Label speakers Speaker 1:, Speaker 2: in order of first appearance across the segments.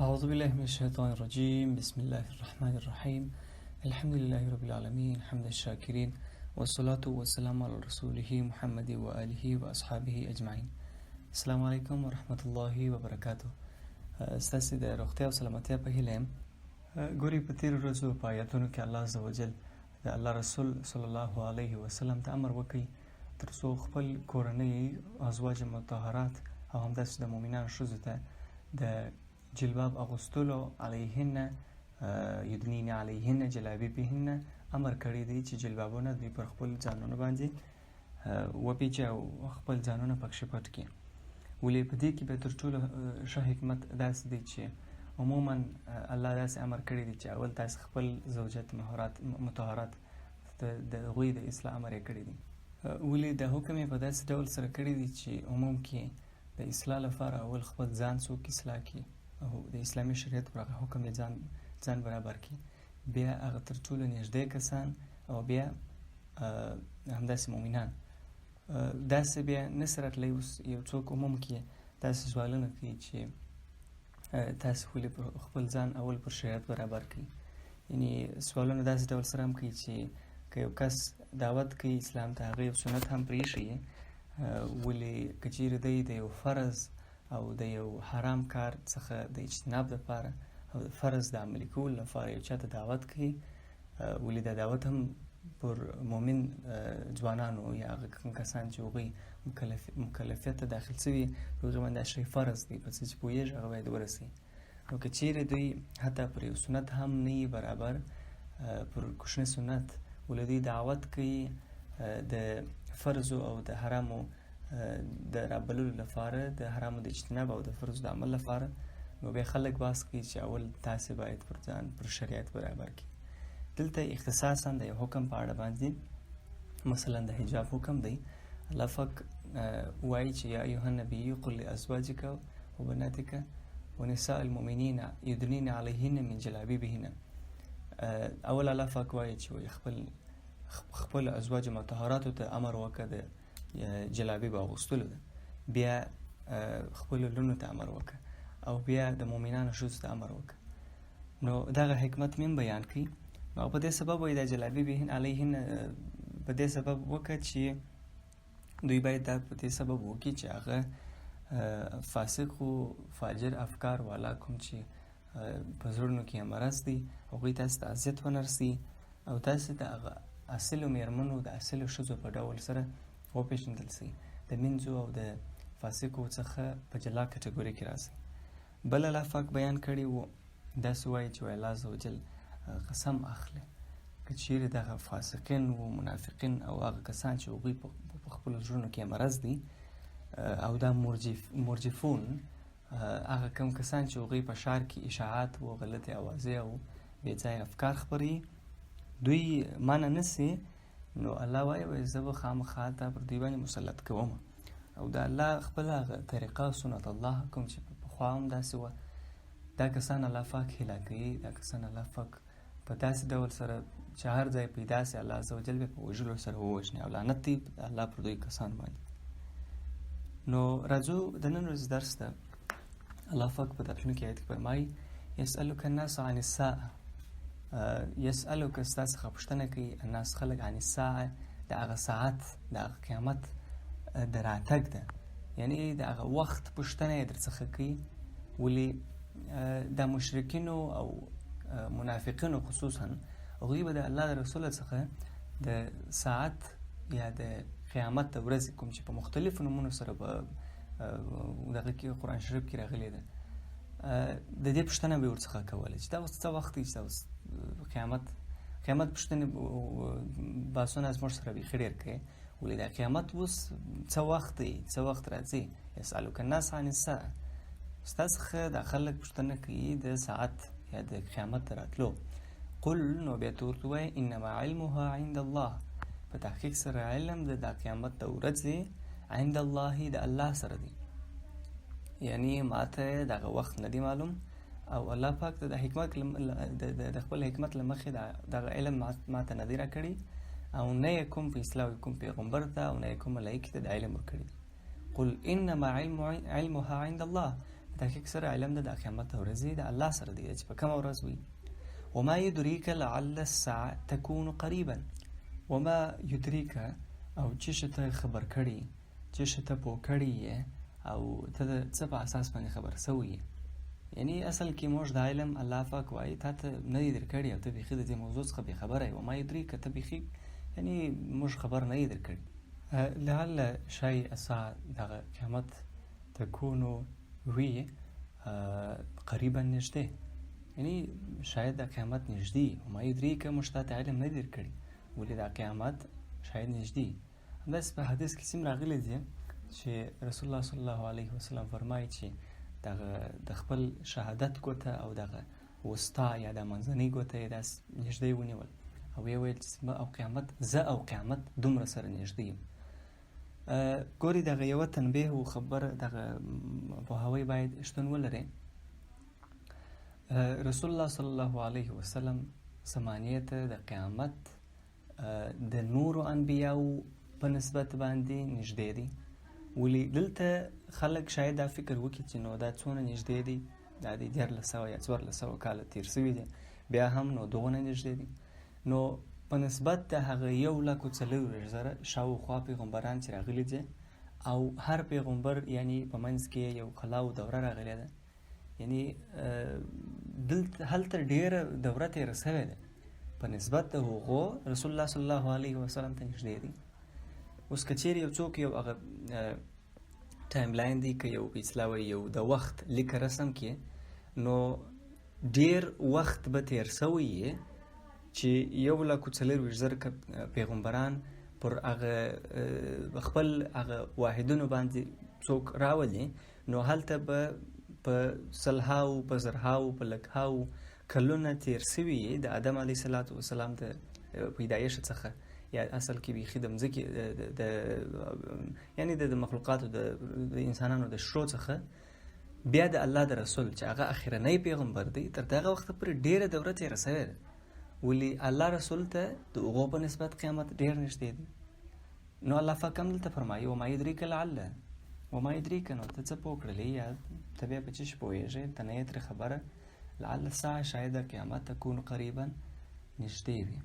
Speaker 1: أعوذ بالله من الشيطان الرجيم. بسم الله الرحمن الرحيم. الحمد لله رب العالمين حمد الشاكرين، والصلاة والسلام على رسوله محمد وآله وأصحابه أجمعين. السلام علیکم ورحمة الله وبرکاته. ستاسې د روغتیا او سلامتیا په هیله یم. ګورئ، په تېرو ورځو په آیاتونو کې الله عز وجل د الله رسول صلی الله علیه وسلم ته امر وکړي تر څو خپل کورنۍ ازواج مطهرات او همداسې د مؤمنانو ښځو ته د جلباب اغوستلو علیهن یدنین علیهن جلابیبهن امر کړی دی چې جلبابونه دوی پر خپل ځانونو باندې وپیچي او خپل ځانونه پکښې پټ کړي. ولې په دې کې به تر ټولو ښه حکمت داسې دی چې عموما الله داسې امر کړی دی چې اول تاسې خپل زوجات مطهرات د هغوی د اصلاح امر یې کړی دی. ولې دا حکم یې په داسې ډول سره کړی دی چې عموم کې د اصلاح لپاره اول خپل ځان څوک اصلاح کړي او د اسلامي شریعت پر هغه حکم یې ځان برابر کړي، بیا هغه تر ټولو نږدې کسان او بیا همداسې مؤمنان. داسې بیا نه سره راتلی اوس یو څوک عموم کې داسې سوالونه کوي چې تاسې ولې خپل ځان اول پر شریعت برابر کړي. یعنې سوالونه داسې ډول سره هم کوي چې که یو کس دعوت کوي اسلام ته، هغه یو سنت هم پرېښیي، ولې که چیرې دی د یو فرض او د یو حرام کار څخه د اجتناب دپاره او د فرض د عملي کولو لپاره یو چا ته دعوت کوي، ولې دا دعوت هم پر مؤمن ځوانانو یا هغه کوم کسان چې هغوی مکلفیت ته داخل سوي په هغې باندې دا شی فرض دی، په څه چې پوهېږي هغه باید ورسوي. نو که چیرې دوی حتی پر یو سنت هم نه وي برابر، پر کوچني سنت، ولې دوی دعوت کوي د فرضو او د حرامو د رابللو لپاره، د حرامو د اجتناب او د فرضو د عمل لپاره، نو بیا خلک بحث کوي چې اول تاسې باید پر ځان پر شریعت برابر کړي. دلته اختصاصا د یو حکم په اړه باندې، مثلا د حجاب حکم دی. الله پاک وایي چې یا ایها النبی قل لازواجک وبناتک ونساء المؤمنین یدنین علیهن من جلابیبهن. اول الله پاک وایي چې خپل ازواج مطهراتو ته امر وکړه د جلابیب اغوستلو ده، بیا خپل لونو ته امر وکړه او بیا د مؤمنانو ښځو ته امر وکړه. نو دغه حکمت مې بیان کړي. نو په دې سبب وایي دا جلابیبهن علیهن په دې سبب وکړه چې دوی باید دا په دې سبب وکړي چې هغه فاسق و فاجر افکار والا کوم چې په زړونو کې یې مرض دی، هغوی تاسې ته اذیت ونه رسي او تاسې د هغه اصلو مېرمنو د اصلو ښځو په ډول سره وپېژندل سي، د منځو او د فاسقو څخه په جلا کټګوري کې راسي. بل الله پاک بیان کړي و، داسې وایي چې الله عز وجل قسم اخلي که چیرې دغه فاسقین و منافقین او هغه کسان چې هغوی په خپلو زړونو کې مرض دي او دا مرجفون، هغه کوم کسان چې هغوی په ښار کې اشاعات و غلطې اوازې او بېځایه افکار خپروي، دوی منع نه سي، نو الله وایي زه به خامخا تا پر دوی باندې مسلط کوم. او د الله خپل هغه طریقه سنت الله کوم چې پخوا هم داسې وه، دا کسان الله پاک هیله کوي، دا کسان الله پاک په داسې ډول سره چې هر ځای پیدا سي الله عز وجل به په وژلو سره ووژني او لعنت دی الله پر دوی کسان باندې. نو راځو د نن ورځې درس ته. الله پاک په راتلونکي آیت کې فرمایي یسألک الناس عن الساعة، یسألک ستا څخه پوښتنه کوي الناس خلک عن الساعة د هغه ساعت د هغه قیامت د راتګ ده، یعنې د هغه وخت پوښتنه یې در څخه کوي. ولې د مشرکینو او منافقینو خصوصا هغوی به د الله د رسول څخه د ساعت یا د قیامت د ورځې کوم چې په مختلفو نومونو سره په دغه کې قرآن شریف کې راغلی ده، د دې پوښتنه به یې ورڅخه کوله چې دا اوس څه وخت دی، چې دا اوس قیامت پوښتنې بحثونه زموږ سره بیخي ډېر کوي. ولې دا قیامت اوس څه وخت دی، څه وخت راځي. یسألک الناس عن الساعة، ستا څخه دا خلک پوښتنه کوي د ساعت یا د قیامت د راتلو. قل، نو بیا ته ورته ووایه انما علمها عند الله، په تحقیق سره علم د دا قیامت د ورځې عند الله د الله سره دی، یعنی ما ته دغه وخت نه دی معلوم او الله پاک ته د حکمت د خپل حکمت له مخې دغه علم ما ته نه دی راکړی او نه یې کوم فیصله کوم پیغمبر ته او نه یې کوم ملایکې ته د علم ورکړی دی. قل انما علمها عند الله، تحقیق سره علم د قیامت ورځې د الله سره دی چې په کومه ورځ وي. وما يدريك لعل الساعة تكون قريبا. وما يدريك او چې شته خبر کړي، چې شته پوه کړي او ته د څه په اساس باندې خبر سوی. یعنی اصل کې موږ د علم الله پاک وایي تا ته نه دی درکړی او ته بیخي د دې موضوع څخه بېخبره یې. وما يدريك ته بیخي یعنی موږ خبر نه دی درکړی. لعل شی الساعة دغه قیامت تكون وي قریبا نږدې، یعنی شاید د قیامت نږدې. وما يدريك موږ تا ته علم نه دی درکړی ولې د قیامت شاید نږدې. همداسې په حدیث کې هم راغلی دی چې رسول الله صلی الله علیه وسلم فرمایي چې دغه د خپل شهادت ګوته او دغه وسطا یا د منځنۍ ګوته یې داسې نږدې ونیول او ویې ویل چې زه او قیامت دومره سره نږدې یم. ګورې دغه یوه تنبیه و خبره دغه پوهاوی باید شتون ولري. رسول الله صلی الله علیه وسلم زمانې ته د قیامت د نورو انبیاو په نسبت باندې نږدې دی. ولې دلته خلک شاید دا فکر وکړي چې نو دا څونه نږدې دی، دا د 1300 یا 1400 کاله تیر سوي دي، بیا هم نو دغونه نږدې دي. نو په نسبت د هغه 1,40,000 شاوخوا پیغمبران چې راغلي دي او هر پیغمبر یعنی په منځ کې یو خلاو دوره راغلې ده، یعنی دلته هلته ډېره دوره تېره سوې ده په نسبت د هغو رسول الله صلی الله علیه وسلم ته نږدې دي. اوس که چیرې یو څوک یو هغه ټایم لاین دی که یو اصطلاح یو د وخت لیکه رسم کړي، نو ډېر وخت به تېر سوی چې 1,40,000 پیغمبران پر هغه خپل هغه واحدونو باندې څوک راولي، نو هلته به په سلهاو په زرهاو په لکهاو کلونه تیر سوي د آدم علیه صلات وسلام د پیدایش څخه، یا اصل کې بیخي د مځکې یعنی د مخلوقاتو د انسانانو د شروع څخه بیا د الله د رسول چې هغه اخرنی پیغمبر دی تر دغه وخته پورې ډېره دوره تېره سوې ده. ولې الله رسول ته د هغو په نسبت قیامت ډېر نږدې دی. نو الله پاک هم دلته فرمایي وما يدريك لعل، وما يدريك نو ته څه پوه کړلی یا ته بیا په څه شي پوهېږې، ته نه یې ترې خبره. لعل الساعة شاید قیامت تكون قریبا نږدې وي.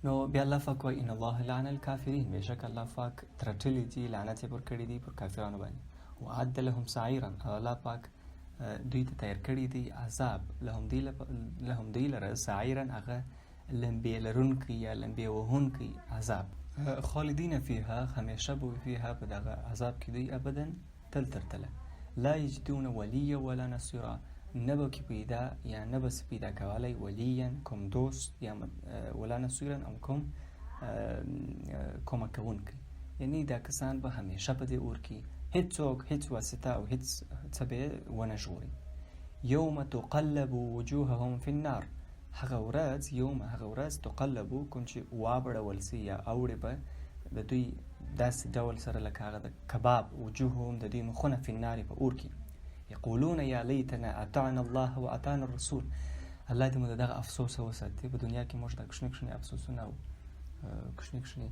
Speaker 1: نو بیا الله پاک وایي ان الله لعن الکافرین، بېشک الله پاک ترټلي دي، لعنت یې پر کړي دي پر کافرانو باندې. وعد لهم سعیرا، او الله پاک دوی ته تیار کړي دي عذاب، لهم دوی لره سعیرا هغه لمبې لرونکی یا لمبې وهونکی عذاب. خالدین فیها، همیشه به فیها په دغه عذاب کې دوی ابدا تل تر تله. لا یجدون ولیا ولا نصیرا، نه به کې پیدا یا نه به پیدا کولی ولیا کوم دوست یا ولا نصیرا او کوم کمک کوونکی. یعنی دا کسان به همیشه په دې اور کې هیڅوک هیڅ واسطه او هیڅ څه به ونه ژغوري. یوم تقلب وجوههم فی النار، هغه ورځ تقلبو کوم چې وابړول سي یا اوړې به د دوی داسې ډول سره لکه هغه د کباب وجوههم د دوی مخونه فی النار په اور کې. یقولون یا لیتنا اطعنا الله و اطعنا الرسول، الله دې موږ دغه افسوس وساتي. په دنیا کې موږ د کښنې افسوسونه او کښنې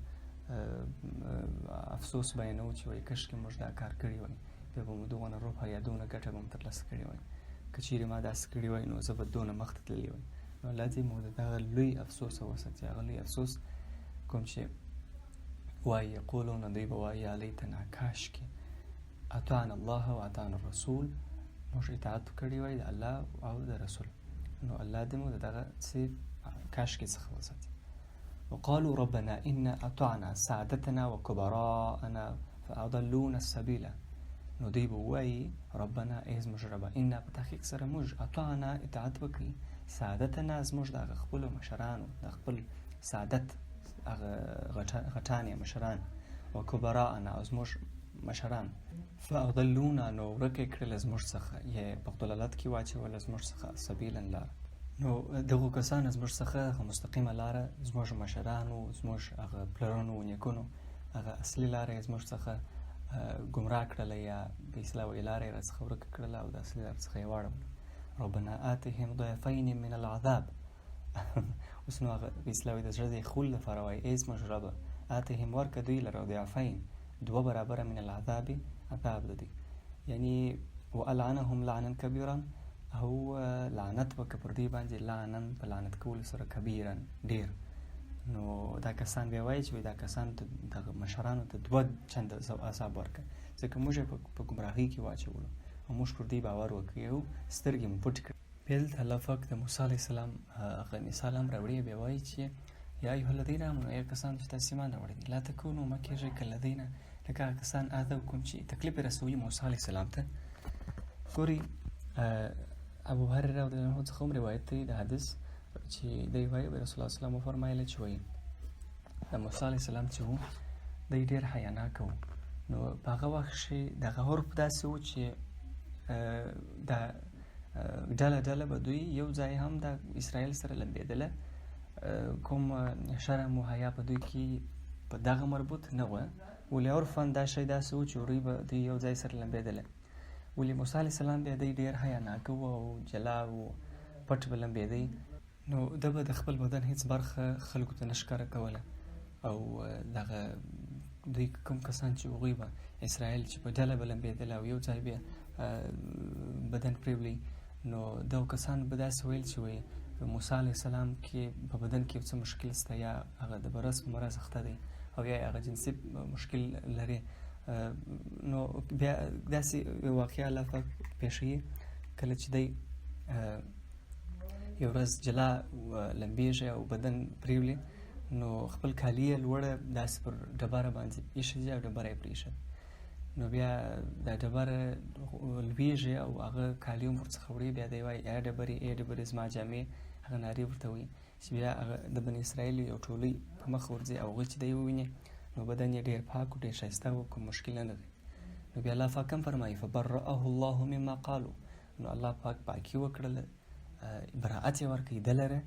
Speaker 1: افسوس بیانوو چې وایي کاشکې موږ دا کار کړی وای، بیا به مو دغونه روح یا دونه ګټه به مو ترلاسه کړې وای، که چیرې ما داسې کړي وای نو زه به دونه مخته تللی وای. نو الله دې موږ دغه لوی افسوس وساتي، هغه لوی افسوس کوم چې وایي یقولون دوی به وایي یا لیتنا کاشکې اطعنا الله و اطعنا الرسول، موږ اطاعت کړی وای د الله او د رسول. نو الله دې موږ دغه څه کاشکې څخه وساتي. وقالوا ربنا إن أطعنا سادتنا وكبراءنا فأضلونا السبيل، نو دوی به وایي ربنا ای زموږ ربه إنا په تحقیق سره موږ اطعنا اطاعت وکړي سادتنا زموږ د هغه خپلو مشرانو د خپل سادت هغه غټان یا مشران، وکبراءنا او زموږ مشران، فأضلونا نو ورکه یې کړله زموږ څخه، یې په ضلالت کې واچوله زموږ څخه سبیلا لاره. نو دغو کسانو زموږ څخه هغه مستقیمه لاره زموږ مشرانو زموږ هغه پلرونو و نیکونو هغه اصلي لاره یې زموږ څخه ګمراه کړله یا په اصطلاح وایي لاره یې راڅخه ورکه کړله او د اصلي لارې څخه یې واړوله. ربنا آتهم ضعفین من العذاب اوس نو هغه په اصطلاح وایي د زړه د یخولو لپاره وایي ای زموږ ربه آتهم ورکه دوی لره ضعفین 2 برابره من العذاب عذاب د دوی، یعنی والعنهم لعنا کبیرا، او لعنت وکړه پر دوی باندې لعنن په لعنت کولو سره کبیرا ډیر. نو دا کسان بیا وایي چې دا کسان دغه مشرانو ته 2 چنده عذاب ورکړه، ځکه موږ یې په ګمراهۍ کې واچولو او موږ پر دوی باور وکړو او سترګې مو پټې کړې. بیا دلته الله پاک د موسی علیه السلام هغه مثال هم راوړي، بیا وایي چې یا ایها الذین آمنوا، ای کسان چې تاسو ایمان راوړی دي، لا تکونوا مه کېږئ کالذین، لکه هغه کسان کوم چې تکلیف یې رسوي موسی علیه السلام ته. ګورئ ابو هريره رضی الله عنه څخه هم روایت دی د حدیث چې دی وایي رسول الله صلی الله علیه وسلم وفرمایله چې وایي د موسی علیه السلام چې و دی ډېر حیاناکه و. نو په هغه وخت کښې دغه عرف داسې و چې دا ډله به دوی یو ځای هم د اسرائیل سره لمبېدله، کوم شرم و حیا په دوی کې په دغه مربوط نه وه، ولې عرفاً دا شی داسې و چې وروی به دوی یو ځای سره لمبېدله. ولې موسی علیه السلام بیا دی ډېر حیاناکه و او جلا و، پټ به لمبېدی، نو ده به د خپل بدن هیڅ برخه خلکو ته نه ښکاره کوله. او دغه دوی کوم کسان چې هغوی به اسرائیل چې په ډله به لمبېدله او یو ځای بیا بدن پرېولي، نو دغو کسان به داسې ویل چې وایي موسی علیه السلام کې په بدن کې یو څه مشکل شته، یا هغه د برس په مرض اخته دی او یا هغه جنسي مشکل لري. نو بیا داسې یو واقعه الله پاک پېښوي کله چې دی یو ورځ جلا لمبېږي او بدن پرېولي، نو خپل کالي یې لوړه داسې پر ډبره باندې ایښي او ډبره یې پرېښود. نو بیا دا ډبره لویږي او هغه کالي هم ورڅخه وړي، بیا دی وایي ای ډبرې زما جامې، هغه نارې ورته وایي چې بیا هغه د بني اسرائیلو یو ټولۍ په مخ ورځي او هغوی چې دی وویني نو بدن یې ډېر پاک و ډېر ښایسته و، کوم مشکل نه لري. نو بیا الله پاک هم فرمایي فبرأه الله مما قالوا، نو الله پاک پاکي وکړله، براعت یې ورکړي ده لره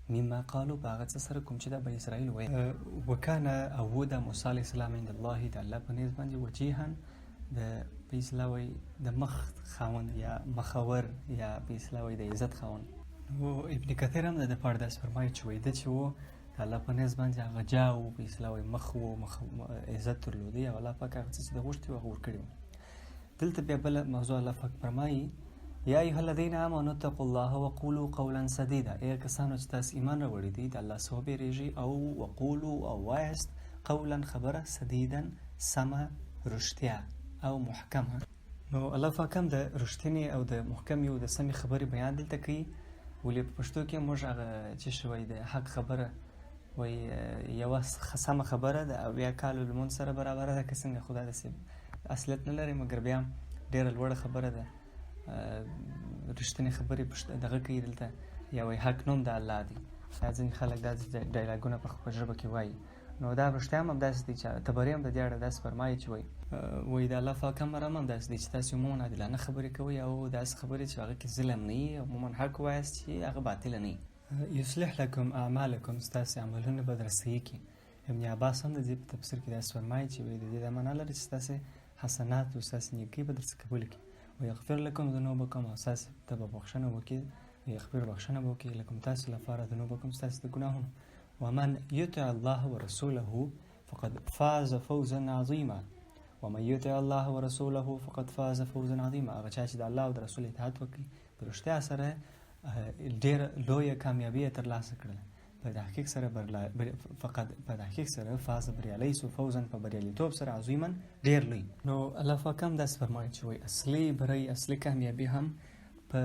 Speaker 1: مما قالوا په هغه څه سره کوم چې د بني اسرائیل ویل. وکانه او و د موسی علیه السلام عند الله، د الله په نزد باندې وجیها، د په اصطلاح وایي د مخ خاوند یا مخور یا په اصطلاح وایي د عزت خاوند. نو ابن کثیر هم د ده په اړه داسې فرمایي چې وایي ده چې و د الله په نزد باندې هغه جا و، په اصطلاح وایي مخ و عزت درلودی او الله پاک هغه څه چې د غوښتي و هغه ورکړي و. دلته بیا بله موضوع الله پاک فرمایي یا ایها الذین آمنوا اتقوا الله وقولوا قولا سدیدا، ای کسانو چې تاسو ایمان راوړي دي د الله څخه وبېرېږئ او وقولوا او وایاست قولا خبره سدیدا سمه رښتیا او محکمه. نو الله پاک هم د رښتینې او د محکمې او د سمې خبرې بیان دلته کوي. ولې په پښتو کې موږ هغه چې شوی د حق خبره وایي یوه سمه خبره ده او بیا کالو لمونځ سره برابره ده که څنګه، خو دا داسې اصلیت نه لري، مګر بیا هم ډېره لوړه خبره ده. رښتینې خبرې دغه کوي دلته، یا وایي حق نوم د الله دی. ځینې خلک دا ډایلاګونه په ژبه کې وایي، نو دا رښتیا هم همداسې دی چې طبري هم د دې اړه داسې فرمایي چې وایي د الله پاک امر هم همداسې دی چې تاسې عموما عادلانه خبرې کوئ او داسې خبرې چې هغه کې ظلم نه وي، عموما حق وایاست چې هغه باطله نه وي. یصلح لکم اعمالکم، ستاسې عملونه به در صحیح کړي. ابن عباس هم د دې په تفسیر کې داسې فرمایي چې وایي د دې دا معنا لري چې ستاسې حسنات او ستاسې نیکۍ به درڅخه قبول کړي. ویغفر لکم ذنوبکم، او ستاسې ته به بخښنه وکړي، ویغفر بخښنه به وکړي لکم تاسې لپاره ذنوبکم، ستاسې د ګناهونو. ومن یطع الله ورسوله فقد فاز فوزا عظیما، ومن یطع الله ورسوله فقد فاز فوزا عظیما، هغه چا چې د الله او د رسول اطاعت وکړي په رښتیا سره ډېره لویه کامیابي یې ترلاسه کړله. په تحقیق سره په تحقیق سره فاز بریالی سو فوزا، په بریالیتوب سره عظیما ډېر لوی. نو الله پاک هم داسې فرمایي چې وایي اصلي بری اصلي کامیابي هم په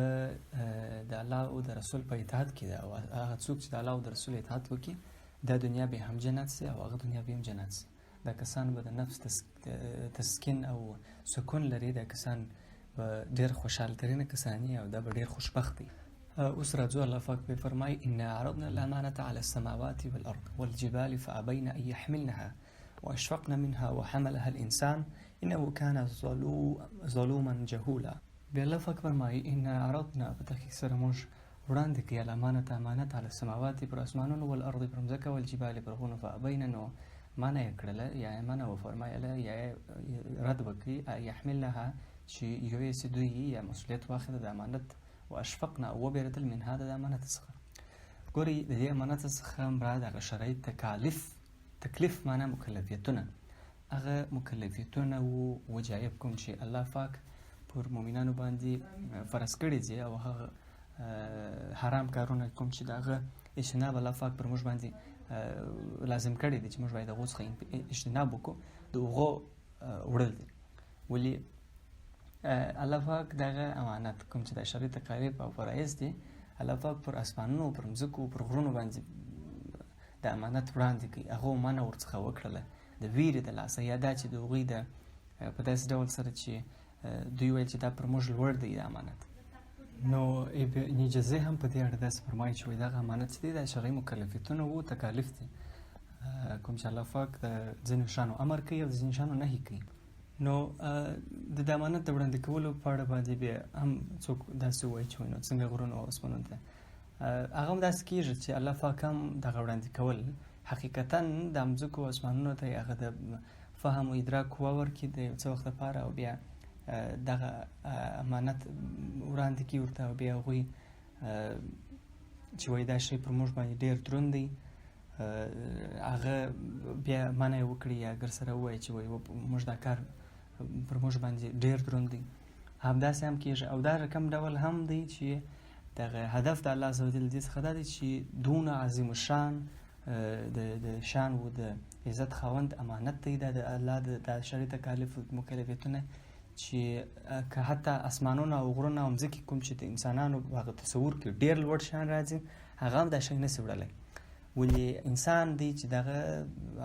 Speaker 1: د الله او د رسول په اطاعت کې ده، او هغه څوک چې د الله او د رسول اطاعت وکړي دا دنیا به هم جنت سي او هغه دنیا به هم جنت سي. دا کسان به د نفس تسکین او سکون لري، دا کسان به ډېر خوشحال ترینه کسان او دا به ډېر خوشبخت دي. اوس راځو الله پاک به فرمایي انا عرضنا الامانة على السماوات والارض والجبال فابين ان يحملنها واشفقن منها وحملها الانسان انه كان ظلوما جهولا. بیا الله پاک فرمایي انا عرضنا، په تحقیق سره موږ وړاندې کړي الامانة امانت على السماوات پر اسمانونو والارض پر مځکه والجبال پر غرونو فابين، نو منع یې کړله یا یې منع وفرمایله یا یې رد وکړي یحملنها چې یو یې دوی یا مسؤلیت واخله د امانت واشفقنا او وبېرېدل منها د امانت څخه. ګورئ د دې امانت څخه مراد هغه شرعي تکلیف معنا مکلفیتونه، هغه مکلفیتونه و وجایب کوم چې الله پاک پر مؤمنانو باندې فرض کړي دي او هغه حرام کارونه کوم چې د هغه اجتناب الله پاک پر موږ باندې لازم کړی دی چې موږ باید هغو څخه اجتناب وکړو د هغو وړل دي. ولې الله پاک دغه امانت کوم چې د شرعي تکالیف او فرایض دي الله پاک پر اسمانونو پر مځکو پر غرونو باندې د امانت وړاندې کوي، هغو منع ورڅخه وکړله د ویرې د لاسه، یا دا چې د هغوی د په داسې ډول سره چې دوی ویل چې دا پر موږ لوړ دی د امانت. نو ابن جزي هم په دې اړه داسې فرمایي چې دغه امانت چې دی دا شرعي مکلفیتونه و تکالیف دي کوم چې الله پاک د ځینو شیانو امر کوي او د ځینو شیانو نهي کوي. نو د امانت د وړاندې کولو په اړه باندې بیا هم څوک داسې وایي چې نو څنګه غرونو او اسمانونو ته هغه هم داسې کېږي چې الله پاک هم دغه وړاندې کول حقیقتا د مځکو او اسمانونو ته هغه د فهم او ادراک قوه ورکړي د یو څه وخت لپاره او بیا دغه امانت وړاندې کړي ورته او بیا هغوی چې وایي دا شی پر موږ باندې ډېر دروند دی هغه بیا منع یې وکړي یا اګر سره ووایي چې وایي موږ دا کار پر موږ باندې ډېر دروند دی، همداسې هم کېږي. او دا رقم ډول هم دی چې دغه هدف د الله عز وجل دې څخه دا دی چې دونه عظیم الشان د شان و د عزت خاوند امانت دی دا د الله د شرعي تکالیف مکلفیتونه چې که حتی اسمانونه او غرونه او مځکې کوم چې د انسانانو هغه تصور کې ډېر لوړ شان راځي هغه هم دا شی نسي وړلی. ولې انسان دی چې دغه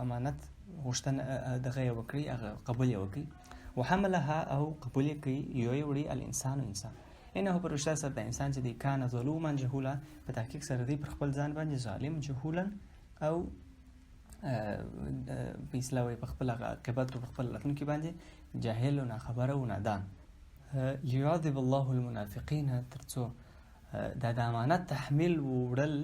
Speaker 1: امانت غوښتنه دغه یې وکړي هغه قبول یې وکړي وحملها او قبول یې کوي یو یې وړي الانسان انسان انه په رښتیا سره د انسان چې دی کان ظلوما جهولا په تحقیق سره دی پر خپل ځان باندې ظالم جهولا او په اصطلاح وایي په خپل عاقبت په خپل راتلونکي باندې جاهل و ناخبره و نادان. لیعذب الله المنافقین تر څو دا د امانت تحمیل وړل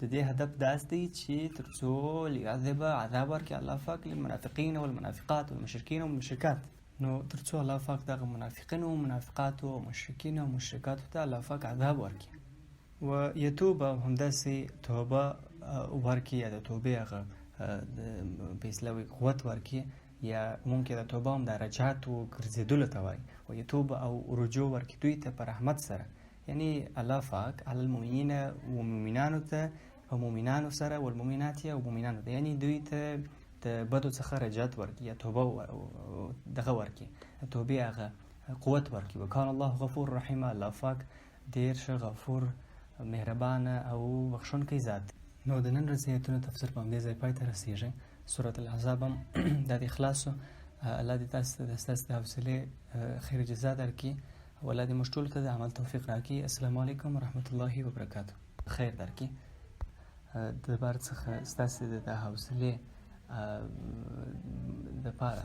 Speaker 1: د دې هدف داس دی چې تر څو لیعذب عذاب ورکړي الله پاک للمنافقین والمنافقات والمشرکین والمشرکات. نو تر څو الله پاک دغه منافقین او منافقات او مشرکین او مشرکات ته الله پاک عذاب ورکړي و یتوب همداسې توبه ورکړي یا د توبې هغه په اصطلاح قوت ورکړي یا ممکن د توبه هم د رجعت و ګرځېدلو ته وایي و یتوب او رجوع ورکړي دوی ته په رحمت سره، یعنی الله پاک علی المؤمنین و مؤمنانو ته او مؤمنانو سره و المؤمنات او مؤمنانو ته یعنی دوی ته د بدو څخه رجعت ورکړي یا توبه دغه ورکړي توبې هغه قوت ورکړي. وکان الله غفور رحیم، الله پاک ډېر ښه غفور مهربانه او بخښونکی ذات. نو د نن ورځې ایتونو تفسیر په همدې ځای پای ته رسېږي. سورة الاحزاب هم دا د اخلاصو الله دې تاسو ته ستاسو د حوصلې خیر جزا درکړي او الله دې موږ ټولو ته د عمل توفیق راکړي. السلام علیکم ورحمة الله وبرکاته. خیر درکړي د بار څخه ستاسو د حوصلې دپاره